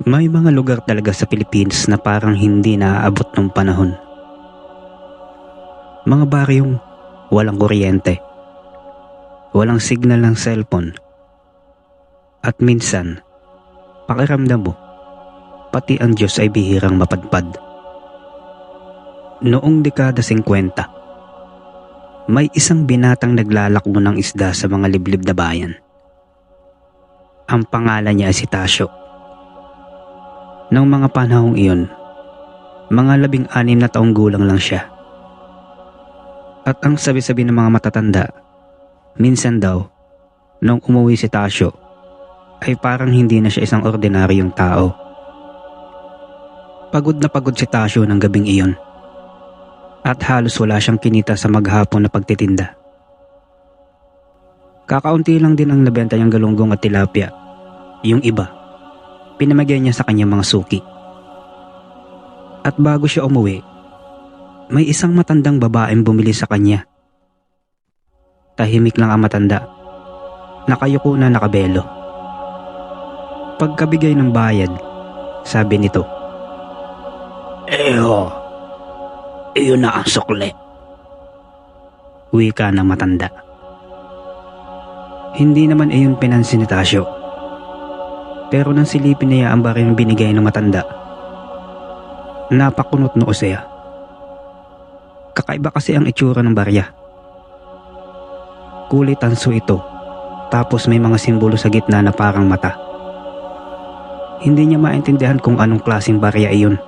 May mga lugar talaga sa Pilipinas na parang hindi naaabot ng panahon. Mga baryong walang kuryente, walang signal ng cellphone, at minsan, pakiramdam mo, pati ang Diyos ay bihirang mapadpad. Noong dekada 50, may isang binatang naglalakbo ng isda sa mga liblib na bayan. Ang pangalan niya ay si Tasyo. Noong mga panahong iyon, mga 16 na taong gulang lang siya. At ang sabi-sabi ng mga matatanda, minsan daw, nung umuwi si Tasyo, ay parang hindi na siya isang ordinaryong tao. Pagod na pagod si Tasyo ng gabing iyon. At halos wala siyang kinita sa maghapon na pagtitinda. Kakaunti lang din ang nabenta niyang galunggong at tilapia. Yung iba, pinamagay niya sa kanyang mga suki. At bago siya umuwi, may isang matandang babaeng bumili sa kanya. Tahimik lang ang matanda. Nakayuko na nakabelo. Pagkabigay ng bayad, sabi nito, iyon na ang sukli. Wika ng matanda. Hindi naman iyon pinansin ni Tasyo. Pero nang silipin niya ang baril na binigay ng matanda, napakunot noo siya. Kakaiba kasi ang itsura ng barya. Kulay tanso ito, tapos may mga simbolo sa gitna na parang mata. Hindi niya maintindihan kung anong klaseng barya iyon.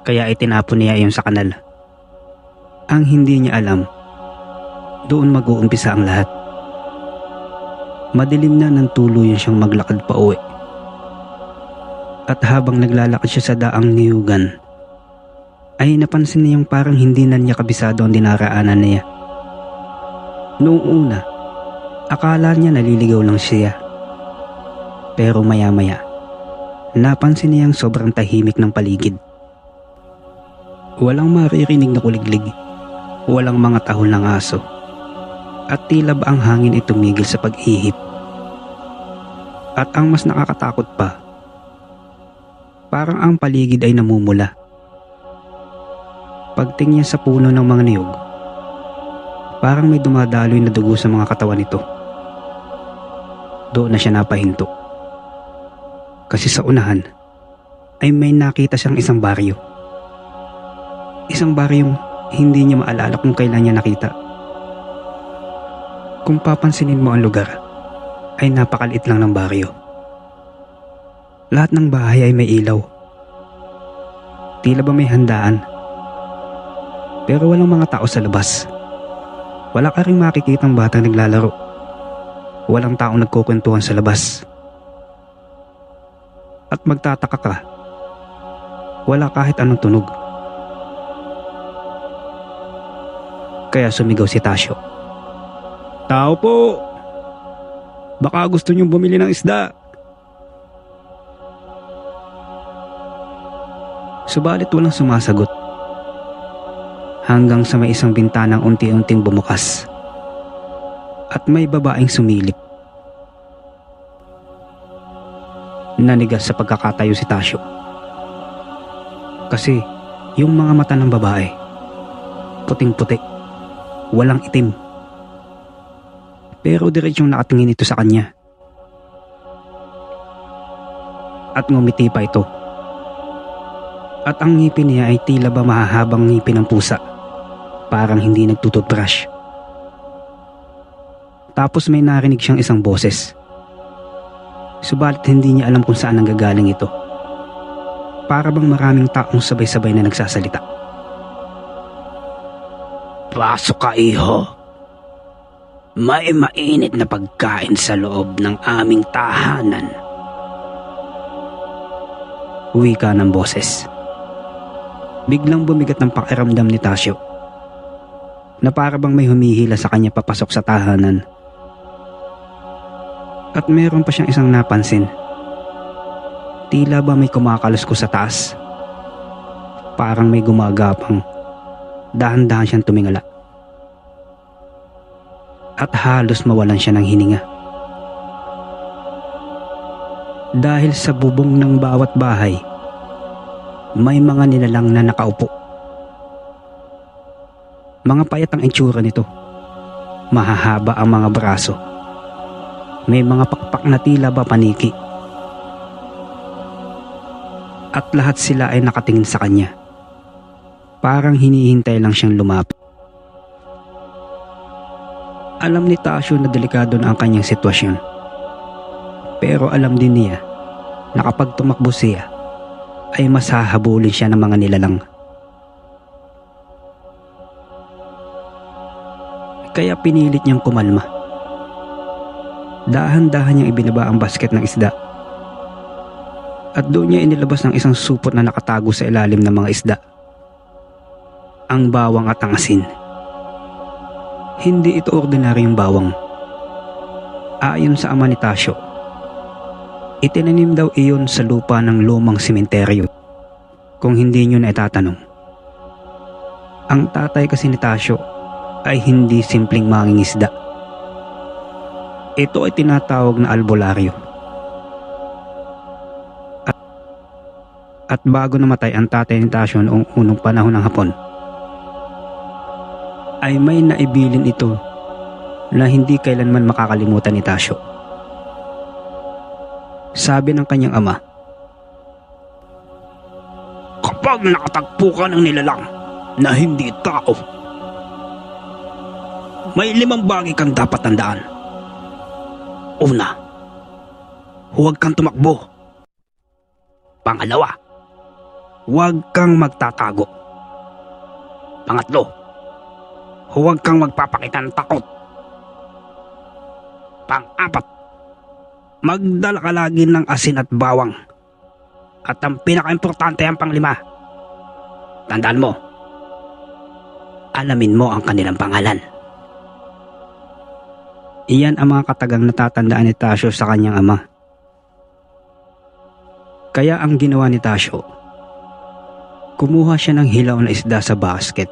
Kaya itinapon niya iyon sa kanal. Ang hindi niya alam, doon mag-uumpisa ang lahat. Madilim na nang tuluyan siyang maglakad pa uwi. At habang naglalakad siya sa daang niyugan, ay napansin niyang parang hindi na niya kabisado ang dinaraanan niya. Noong una, akala niya naliligaw lang siya. Pero maya-maya, napansin niyang sobrang tahimik ng paligid. Walang maririnig na kuliglig, walang mga tahol ng aso, at tila ba ang hangin ay tumigil sa pag-ihip. At ang mas nakakatakot pa, parang ang paligid ay namumula. Pagtingin sa puno ng mga niyog, parang may dumadaloy na dugo sa mga katawan nito. Doon na siya napahinto. Kasi sa unahan ay may nakita siyang isang baryo. Isang baryong hindi niya maalala kung kailan niya nakita. Kung papansinin mo ang lugar, ay napakaliit lang ng baryo. Lahat ng bahay ay may ilaw. Tila ba may handaan. Pero walang mga tao sa labas. Wala ka ring makikitang batang naglalaro. Walang taong nagkukwentuhan sa labas. At magtataka ka, wala kahit anong tunog. Kaya sumigaw si Tasyo. Tao po! Baka gusto niyong bumili ng isda. Subalit walang sumasagot. Hanggang sa may isang bintanang unti-unting bumukas. At may babaeng sumilip. Nanigas sa pagkakatayo si Tasyo. Kasi yung mga mata ng babae, puting-puti, walang itim. Pero diretsong nakatingin ito sa kanya. At ngumiti pa ito. At ang ngipin niya ay tila ba mahahabang ngipin ng pusa. Parang hindi nagtututbrush. Tapos may narinig siyang isang boses. Subalit hindi niya alam kung saan nanggagaling ito. Para bang maraming taong sabay-sabay na nagsasalita. Pasok ka, iho. May mainit na pagkain sa loob ng aming tahanan. Wika ng boses. Biglang bumigat ng pakiramdam ni Tasyo. Na para bang may humihila sa kanya papasok sa tahanan. At meron pa siyang isang napansin. Tila ba may kumakalusko sa taas. Parang may gumagapang. Dahan-dahan siyang tumingala. At halos mawalan siya ng hininga. dahil sa bubong ng bawat bahay may mga nilalang na nakaupo. Mga payat ang itsura nito. Mahahaba ang mga braso. May mga pakpak na tila ba paniki. At lahat sila ay nakatingin sa kanya. Parang hinihintay lang siyang lumapit. Alam ni Tasyo na delikado na ang kanyang sitwasyon. Pero alam din niya na kapag tumakbo siya ay masahabulin siya ng mga nilalang. Kaya pinilit niyang kumalma. Dahan-dahan niyang ibinaba ang basket ng isda. At doon niya inilabas ng isang supot na nakatago sa ilalim ng mga isda. Ang bawang at ang asin. Hindi ito ordinaryong bawang. Ayon sa ama ni Tasyo, itinanim daw iyon sa lupa ng lumang sementeryo. Kung hindi nyo na itatanong. Ang tatay kasi ni Tasyo ay hindi simpleng mangingisda. Ito ay tinatawag na albularyo. At bago namatay ang tatay ni Tasyo noong unang panahon ng Hapon, ay may naibilin ito na hindi kailanman makakalimutan ni Tasyo. Sabi ng kanyang ama, "Kapag nakatagpo ka ng nilalang na hindi tao, may 5 bagay kang dapat tandaan. Una, huwag kang tumakbo. Pangalawa, huwag kang magtatago. Pangatlo, huwag kang magpapakita ng takot. Pang-apat, magdala ka lagi ng asin at bawang. At ang pinaka-importante ang pang-5, tandaan mo, alamin mo ang kanilang pangalan." Iyan ang mga katagang natatandaan ni Tasyo sa kanyang ama. Kaya ang ginawa ni Tasyo, kumuha siya ng hilaw na isda sa basket.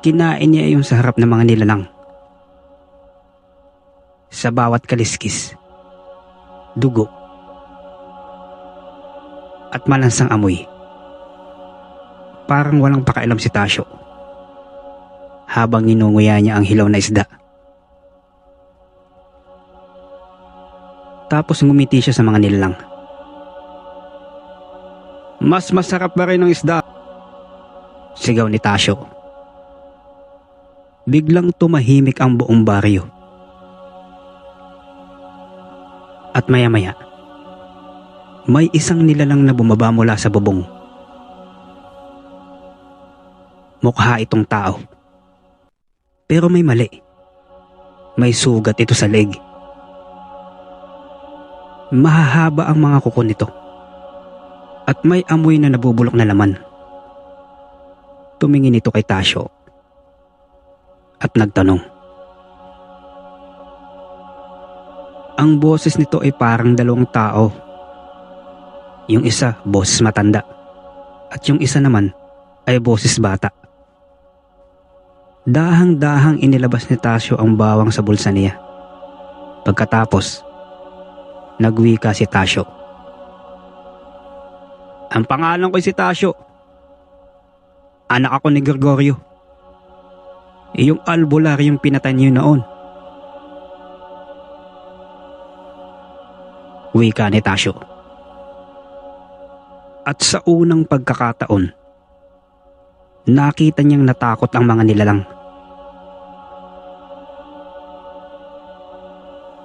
Kinain niya yung sa harap ng mga nilalang. Sa bawat kaliskis, dugo, at malansang amoy, parang walang pakialam si Tasyo habang inunguya niya ang hilaw na isda. Tapos ngumiti siya sa mga nilalang. "Mas masarap ba rin ang isda?" sigaw ni Tasyo. Biglang tumahimik ang buong baryo. At maya-maya, may isang nilalang na bumaba mula sa bubong. Mukha itong tao. Pero may mali. May sugat ito sa leg. Mahahaba ang mga kuko nito. At may amoy na nabubulok na laman. Tumingin ito kay Tasyo at nagtanong. Ang boses nito ay parang 2 tao. Yung isa, boses matanda. At yung isa naman ay boses bata. Dahang-dahang inilabas ni Tasyo ang bawang sa bulsa niya. Pagkatapos, nagwika si Tasyo. "Ang pangalan ko si Tasyo. Anak ako ni Gregorio. Yung albularyong pinatay niyo noon." Wika ni Tasyo. At sa unang pagkakataon, nakita niyang natakot ang mga nilalang.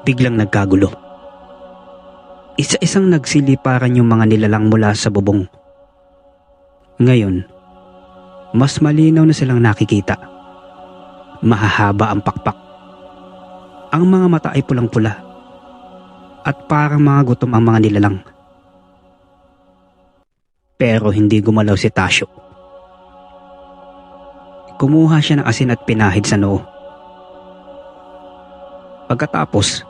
Biglang nagkagulo. Isa-isang nagsiliparan yung mga nilalang mula sa bubong. Ngayon, mas malinaw na silang nakikita. Mahahaba ang pakpak. Ang mga mata ay pulang-pula. At parang mga gutom ang mga nilalang. Pero hindi gumalaw si Tasyo. Kumuha siya ng asin at pinahid sa noo. Pagkatapos,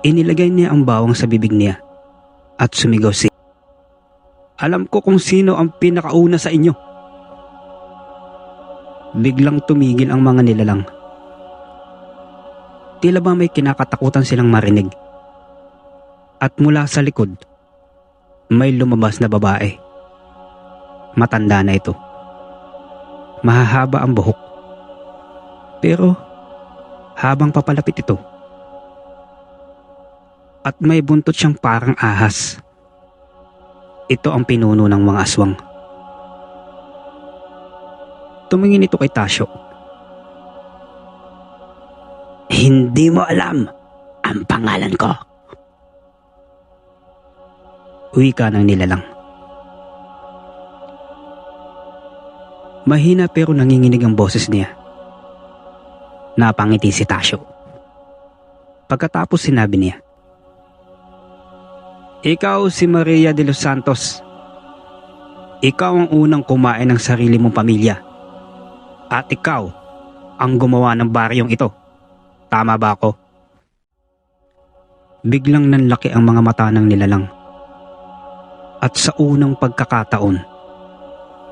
inilagay niya ang bawang sa bibig niya at sumigaw siya. "Alam ko kung sino ang pinakauna sa inyo." Biglang tumigil ang mga nilalang. Tila ba may kinakatakutan silang marinig. At mula sa likod, may lumabas na babae. Matanda na ito. Mahahaba ang buhok. Pero habang papalapit ito, at may buntot siyang parang ahas. Ito ang pinuno ng mga aswang. Tumingin ito kay Tasyo. "Hindi mo alam ang pangalan ko," wika ng nilalang. Mahina pero nanginginig ang boses niya. Napangiti si Tasyo. Pagkatapos sinabi niya, "Ikaw si Maria de los Santos. Ikaw ang unang kumain ng sarili mong pamilya. At ikaw ang gumawa ng baryong ito. Tama ba ako?" Biglang nanlaki ang mga mata ng nilalang. At sa unang pagkakataon,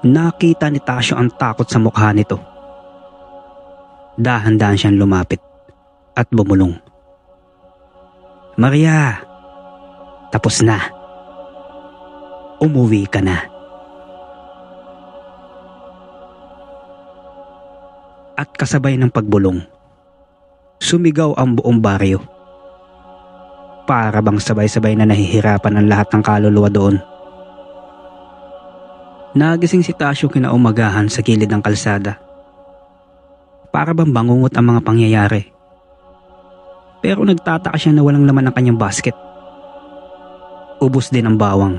nakita ni Tasyo ang takot sa mukha nito. Dahan-dahan siyang lumapit at bumulong. "Maria, tapos na. Umuwi ka na." At kasabay ng pagbulong, sumigaw ang buong baryo. Para bang sabay-sabay na nahihirapan ang lahat ng kaluluwa doon. Nagising si Tasyo kinaumagahan sa gilid ng kalsada. Para bang bangungot ang mga pangyayari. Pero nagtataka siya na walang laman ang kanyang basket. Ubos din ang bawang.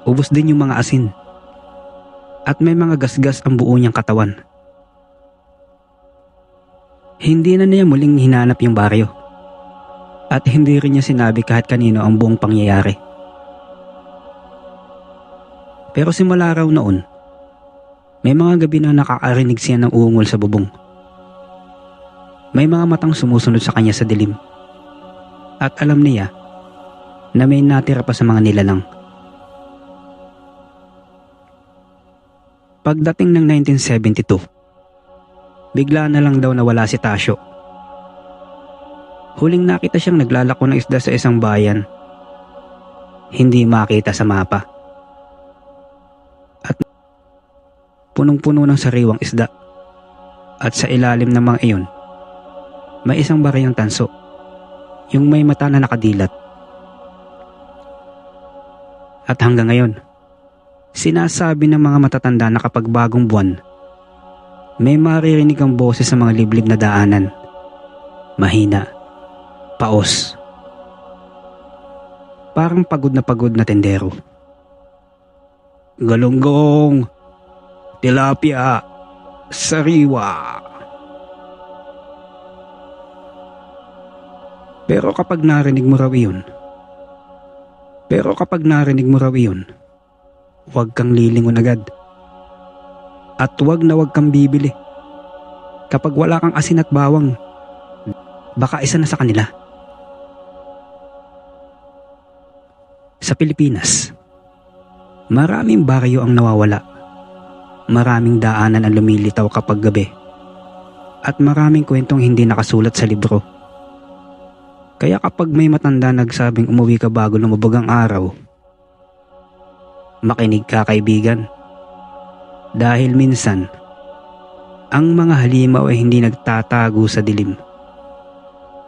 Ubos din yung mga asin. At may mga gasgas ang buo niyang katawan. Hindi na niya muling hinanap yung baryo. At hindi rin niya sinabi kahit kanino ang buong pangyayari. Pero simula raw noon, may mga gabi na nakakarinig siya ng uungol sa bubong. May mga matang sumusunod sa kanya sa dilim. At alam niya na may natira pa sa mga nilalang. Pagdating ng 1972, bigla na lang daw nawala si Tasyo. Huling nakita siyang naglalako ng isda sa isang bayan. Hindi makita sa mapa. At punong-puno ng sariwang isda. At sa ilalim ng mga iyon, may isang barayang tanso. Yung may mata na nakadilat. At hanggang ngayon, sinasabi ng mga matatanda na kapag bagong buwan, may maririnig ang boses sa mga liblib na daanan. Mahina, paos. Parang pagod na tendero. "Galunggong, tilapia, sariwa." Pero kapag narinig mo raw iyon, huwag kang lilingon agad. At huwag na huwag kang bibili. Kapag wala kang asin at bawang, baka isa na sa kanila. Sa Pilipinas, maraming baryo ang nawawala. Maraming daanan ang lumilitaw kapag gabi. At maraming kwentong hindi nakasulat sa libro. Kaya kapag may matanda nagsabing umuwi ka bago lumubog ang araw, makinig ka, kaibigan. Dahil minsan, ang mga halimaw ay hindi nagtatago sa dilim.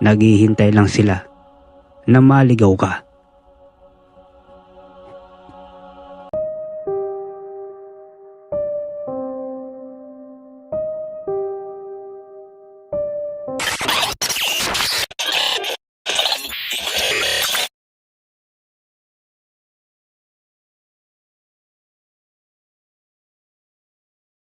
Naghihintay lang sila na maligaw ka.